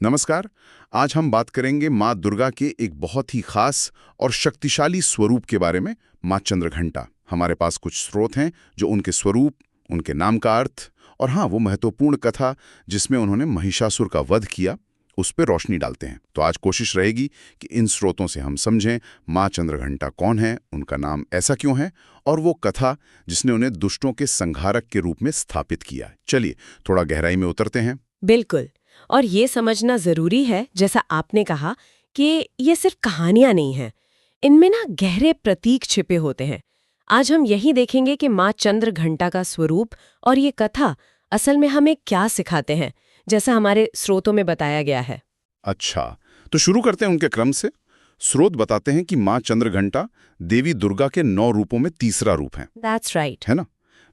नमस्कार। आज हम बात करेंगे माँ दुर्गा के एक बहुत ही खास और शक्तिशाली स्वरूप के बारे में, माँ चंद्रघंटा। हमारे पास कुछ स्रोत हैं जो उनके स्वरूप, उनके नाम का अर्थ और हाँ, वो महत्वपूर्ण कथा जिसमें उन्होंने महिषासुर का वध किया, उस पर रोशनी डालते हैं। तो आज कोशिश रहेगी कि इन स्रोतों से हम समझें माँ चंद्रघंटा कौन है, उनका नाम ऐसा क्यों है और वो कथा जिसने उन्हें दुष्टों के संहारक के रूप में स्थापित किया। चलिए थोड़ा गहराई में उतरते हैं। बिल्कुल। और ये समझना जरूरी है, जैसा आपने कहा, कि ये सिर्फ कहानियां नहीं हैं। इनमें ना गहरे प्रतीक छिपे होते हैं। आज हम यही देखेंगे कि माँ चंद्रघंटा का स्वरूप और ये कथा असल में हमें क्या सिखाते हैं, जैसा हमारे स्रोतों में बताया गया है। अच्छा, तो शुरू करते हैं उनके क्रम से। स्रोत बताते हैं कि माँ चंद्रघंटा देवी दुर्गा के 9 रूपों में तीसरा रूप है। That's right. है ना?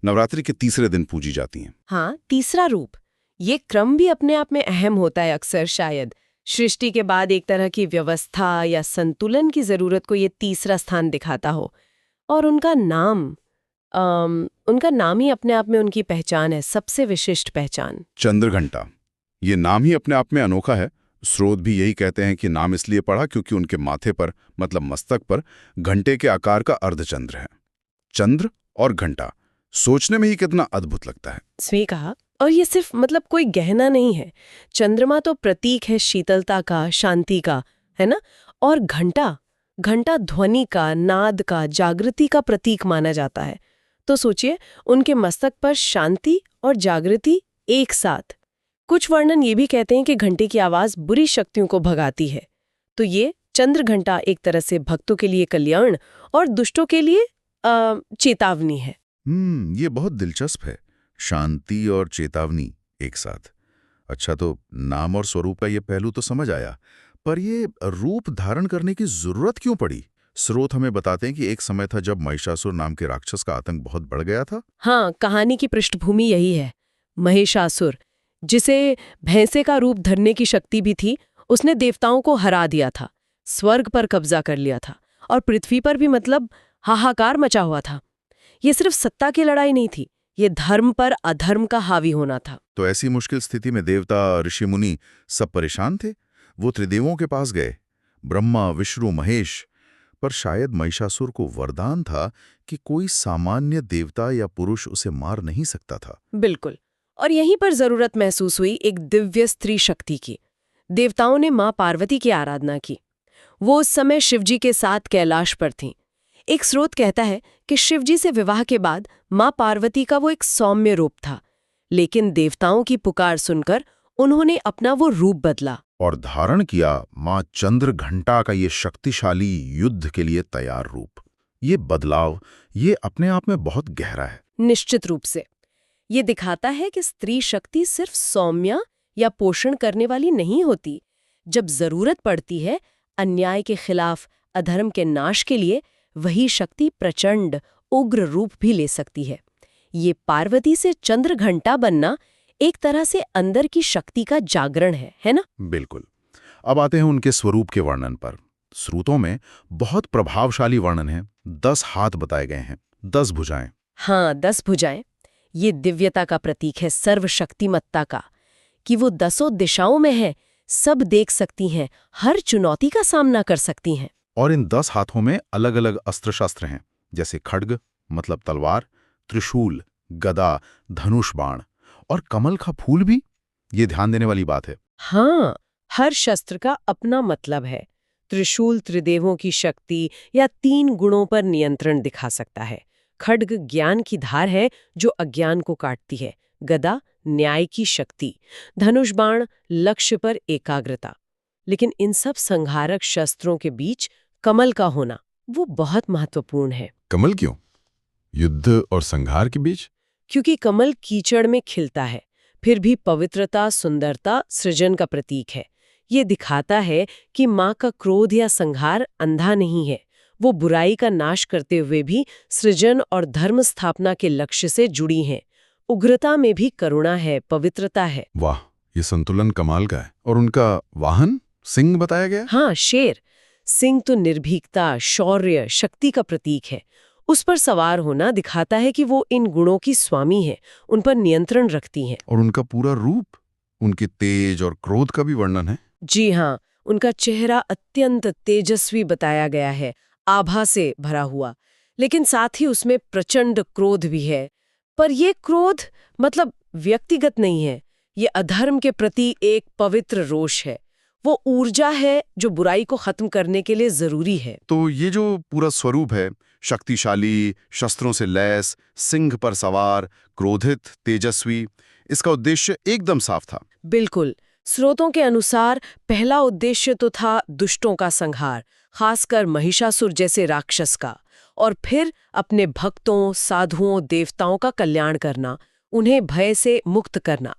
नवरात्रि के तीसरे दिन पूजी जाती हैं। हाँ, तीसरा रूप। ये क्रम भी अपने आप में अहम होता है। अक्सर शायद सृष्टि के बाद एक तरह की व्यवस्था या संतुलन की जरूरत को ये तीसरा स्थान दिखाता हो। और उनका नाम ही अपने आप में उनकी पहचान है, सबसे विशिष्ट पहचान। चंद्रघंटा, ये नाम ही अपने आप में अनोखा है। स्रोत भी यही कहते हैं कि नाम इसलिए पड़ा क्योंकि उनके माथे पर, मतलब मस्तक पर, घंटे के आकार का अर्धचंद्र है। चंद्र और घंटा, सोचने में ही कितना अद्भुत लगता है। सही कहा। और ये सिर्फ कोई गहना नहीं है। चंद्रमा तो प्रतीक है शीतलता का, शांति का, है ना? और घंटा घंटा ध्वनि का, नाद का, जागृति का प्रतीक माना जाता है। तो सोचिए, उनके मस्तक पर शांति और जागृति एक साथ। कुछ वर्णन ये भी कहते हैं कि घंटे की आवाज बुरी शक्तियों को भगाती है। तो ये चंद्र घंटा एक तरह से भक्तों के लिए कल्याण और दुष्टों के लिए चेतावनी है। ये बहुत दिलचस्प है, शांति और चेतावनी एक साथ। अच्छा, तो नाम और स्वरूप का ये पहलू तो समझ आया, पर ये रूप धारण करने की जरूरत क्यों पड़ी? स्रोत हमें बताते हैं कि एक समय था जब महिषासुर नाम के राक्षस का आतंक बहुत बढ़ गया था। हाँ, कहानी की पृष्ठभूमि यही है। महिषासुर, जिसे भैंसे का रूप धरने की शक्ति भी थी, उसने देवताओं को हरा दिया था, स्वर्ग पर कब्जा कर लिया था और पृथ्वी पर भी हाहाकार मचा हुआ था। ये सिर्फ सत्ता की लड़ाई नहीं थी, ये धर्म पर अधर्म का हावी होना था। तो ऐसी मुश्किल स्थिति में देवता, ऋषि मुनि सब परेशान थे। वो त्रिदेवों के पास गए, ब्रह्मा, विष्णु, महेश। पर शायद महिषासुर को वरदान था कि कोई सामान्य देवता या पुरुष उसे मार नहीं सकता था। बिल्कुल। और यहीं पर जरूरत महसूस हुई एक दिव्य स्त्री शक्ति की। देवताओं ने मां पार्वती की आराधना की। वो उस समय शिवजी के साथ कैलाश पर थीं। एक स्रोत कहता है कि शिवजी से विवाह के बाद मां पार्वती का वो एक सौम्य रूप था, लेकिन देवताओं की पुकार सुनकर उन्होंने अपना वो रूप बदला और धारण किया माँ चंद्रघंटा का ये शक्तिशाली युद्ध के लिए तैयार रूप। ये बदलाव, ये अपने आप में बहुत गहरा है। निश्चित रूप से ये दिखाता है कि स्त्री शक्ति सिर्फ सौम्य या पोषण करने वाली नहीं होती। जब जरूरत पड़ती है अन्याय के खिलाफ, अधर्म के नाश के लिए, वही शक्ति प्रचंड उग्र रूप भी ले सकती है। ये पार्वती से चंद्रघंटा बनना एक तरह से अंदर की शक्ति का जागरण है ना? बिल्कुल। अब आते हैं उनके स्वरूप के वर्णन पर। स्रोतों में बहुत प्रभावशाली वर्णन है। 10 हाथ बताए गए हैं, 10 भुजाएं। हाँ, 10 भुजाएं। ये दिव्यता का प्रतीक है, सर्वशक्तिमत्ता का, कि वो 10 दिशाओं में है, सब देख सकती हैं, हर चुनौती का सामना कर सकती हैं। और इन 10 हाथों में अलग अलग अस्त्र शस्त्र हैं, जैसे खड्ग मतलब तलवार, त्रिशूल, गदा, धनुष बाण और कमल का फूल भी। ये ध्यान देने वाली बात है। हाँ, हर शस्त्र का अपना मतलब है। त्रिशूल त्रिदेवों की शक्ति या 3 गुणों पर नियंत्रण दिखा सकता है। खड्ग ज्ञान की धार है जो अज्ञान को काटती है। गदा न्याय की शक्ति। धनुष बाण लक्ष्य पर एकाग्रता। लेकिन इन सब संहारक शस्त्रों के बीच कमल का होना वो बहुत महत्वपूर्ण है। कमल क्यों? युद्ध और संहार के बीच? क्योंकि कमल कीचड़ में खिलता है, फिर भी पवित्रता, सुंदरता, सृजन का प्रतीक है। ये दिखाता है कि माँ का क्रोध या संहार अंधा नहीं है। वो बुराई का नाश करते हुए भी सृजन और धर्म स्थापना के लक्ष्य से जुड़ी हैं। उग्रता में भी करुणा है, पवित्रता है। वाह, ये संतुलन कमाल का है। और उनका वाहन सिंह बताया गया? हाँ, शेर। सिंह तो निर्भीकता, शौर्य, शक्ति का प्रतीक है। उस पर सवार होना दिखाता है कि वो इन गुणों की स्वामी है, उन पर नियंत्रण रखती हैं। और उनका पूरा रूप, उनके तेज और क्रोध का भी वर्णन है। जी हाँ, उनका चेहरा अत्यंत तेजस्वी बताया गया है, आभा से भरा हुआ, लेकिन साथ ही उसमें प्रचंड क्रोध भी है। पर ये क्रोध मतलब व्यक्तिगत नहीं है, ये अधर्म के प्रति एक पवित्र रोष है। वो ऊर्जा है जो बुराई को खत्म करने के लिए जरूरी है। तो ये जो पूरा स्वरूप है, शक्तिशाली, शस्त्रों से लैस, सिंह पर सवार, क्रोधित, तेजस्वी, इसका उद्देश्य एकदम साफ था। बिल्कुल। स्रोतों के अनुसार पहला उद्देश्य तो था दुष्टों का संहार, खासकर महिषासुर जैसे राक्षस का, और फिर अपने भक्तों, साधुओं, देवताओं का कल्याण करना, उन्हें भय से मुक्त करना।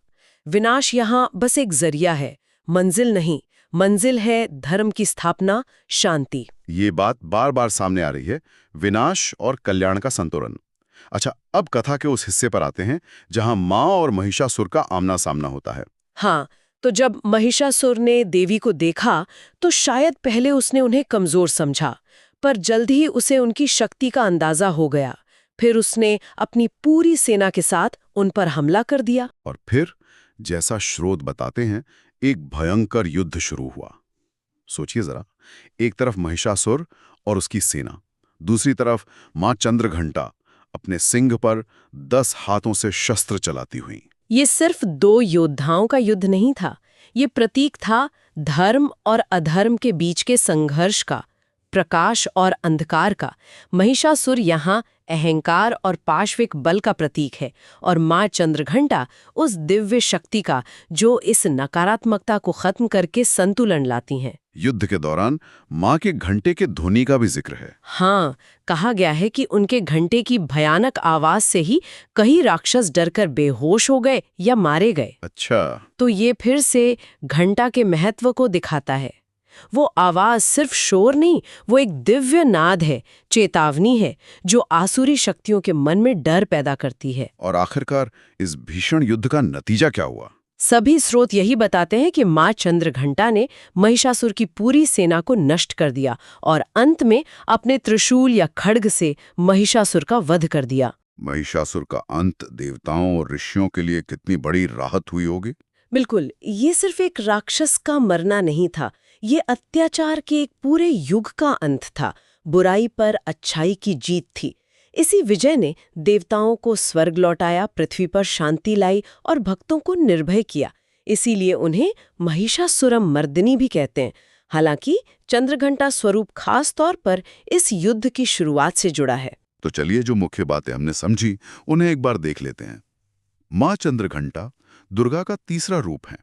विनाश यहाँ बस एक जरिया है, मंजिल नहीं। मंजिल है धर्म की स्थापना, शांति। ये बात बार बार सामने आ रही है, विनाश और कल्याण का संतुलन। अच्छा, अब कथा के उस हिस्से पर आते हैं जहां मां और महिषासुर का आमना सामना होता है। हाँ, तो जब महिषासुर ने देवी को देखा तो शायद पहले उसने उन्हें कमजोर समझा, पर जल्द ही उसे उनकी शक्ति का अंदाजा हो गया। फिर उसने अपनी पूरी सेना के साथ उन पर हमला कर दिया। और फिर, जैसा स्रोत बताते हैं, एक भयंकर युद्ध शुरू हुआ। सोचिए जरा, एक तरफ महिषासुर और उसकी सेना, दूसरी तरफ मां चंद्रघंटा अपने सिंह पर 10 हाथों से शस्त्र चलाती हुई। ये सिर्फ दो योद्धाओं का युद्ध नहीं था, ये प्रतीक था धर्म और अधर्म के बीच के संघर्ष का, प्रकाश और अंधकार का। महिषासुर यहाँ अहंकार और पाश्विक बल का प्रतीक है, और मां चंद्रघंटा उस दिव्य शक्ति का जो इस नकारात्मकता को खत्म करके संतुलन लाती हैं। युद्ध के दौरान मां के घंटे के ध्वनि का भी जिक्र है। हाँ, कहा गया है कि उनके घंटे की भयानक आवाज से ही कई राक्षस डरकर बेहोश हो गए या मारे गए। अच्छा। तो ये फिर से घंटा के महत्व को दिखाता है। वो आवाज सिर्फ शोर नहीं, वो एक दिव्य नाद है, चेतावनी है, जो आसुरी शक्तियों के मन में डर पैदा करती है। और आखिरकार इस भीषण युद्ध का नतीजा क्या हुआ? सभी स्रोत यही बताते हैं कि मां चंद्रघंटा ने महिषासुर की पूरी सेना को नष्ट कर दिया और अंत में अपने त्रिशूल या खड्ग से महिषासुर का वध कर दिया। महिषासुर का अंत देवताओं और ऋषियों के लिए कितनी बड़ी राहत हुई होगी। बिल्कुल, ये सिर्फ एक राक्षस का मरना नहीं था, ये अत्याचार के एक पूरे युग का अंत था। बुराई पर अच्छाई की जीत थी। इसी विजय ने देवताओं को स्वर्ग लौटाया, पृथ्वी पर शांति लाई और भक्तों को निर्भय किया। इसीलिए उन्हें महिषासुरम मर्दिनी भी कहते हैं। हालांकि चंद्रघंटा स्वरूप खास तौर पर इस युद्ध की शुरुआत से जुड़ा है। तो चलिए, जो मुख्य बातें हमने समझी उन्हें एक बार देख लेते हैं। मां चंद्रघंटा दुर्गा का तीसरा रूप है।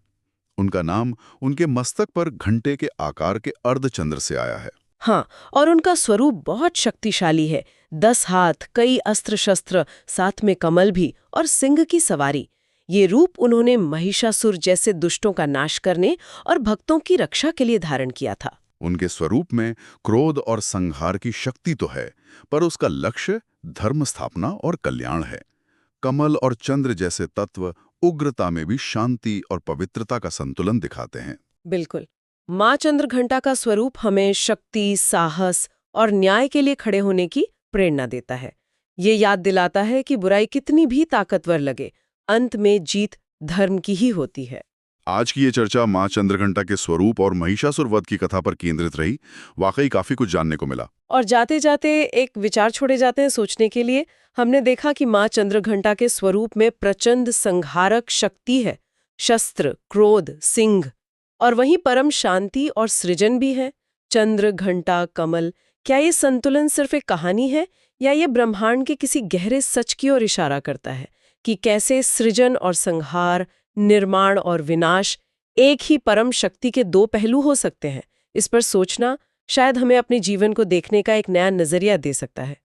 उनका नाम उनके मस्तक पर घंटे के आकार के अर्धचंद्र से आया है। हाँ, और उनका स्वरूप बहुत शक्तिशाली है। 10 हाथ, कई अस्त्र शस्त्र, साथ में कमल भी और सिंह की सवारी। ये रूप उन्होंने महिषासुर जैसे दुष्टों का नाश करने और भक्तों की रक्षा के लिए धारण किया था। उनके स्वरूप में क्रोध और संहार की शक्ति तो है, पर उसका लक्ष्य धर्म स्थापना और कल्याण है। कमल और चंद्र जैसे तत्व उग्रता में भी शांति और पवित्रता का संतुलन दिखाते हैं। बिल्कुल, मां चंद्रघंटा का स्वरूप हमें शक्ति, साहस और न्याय के लिए खड़े होने की प्रेरणा देता है। ये याद दिलाता है कि बुराई कितनी भी ताकतवर लगे, अंत में जीत धर्म की ही होती है। आज की ये चर्चा मां चंद्रघंटा के स्वरूप और महिषासुर वध की कथा पर केंद्रित रही। वाकई काफी कुछ जानने को मिला। और जाते जाते एक विचार छोड़े जाते हैं सोचने के लिए। हमने देखा कि मां चंद्रघंटा के स्वरूप में प्रचंड संहारक शक्ति है, शस्त्र, क्रोध, सिंह, और वहीं परम शांति और सृजन भी है। चंद्र, घंटा, कमल, क्या ये संतुलन सिर्फ एक कहानी है या ये ब्रह्मांड के किसी गहरे सच की ओर इशारा करता है कि कैसे सृजन और संहार, निर्माण और विनाश एक ही परम शक्ति के दो पहलू हो सकते हैं? इस पर सोचना शायद हमें अपने जीवन को देखने का एक नया नजरिया दे सकता है।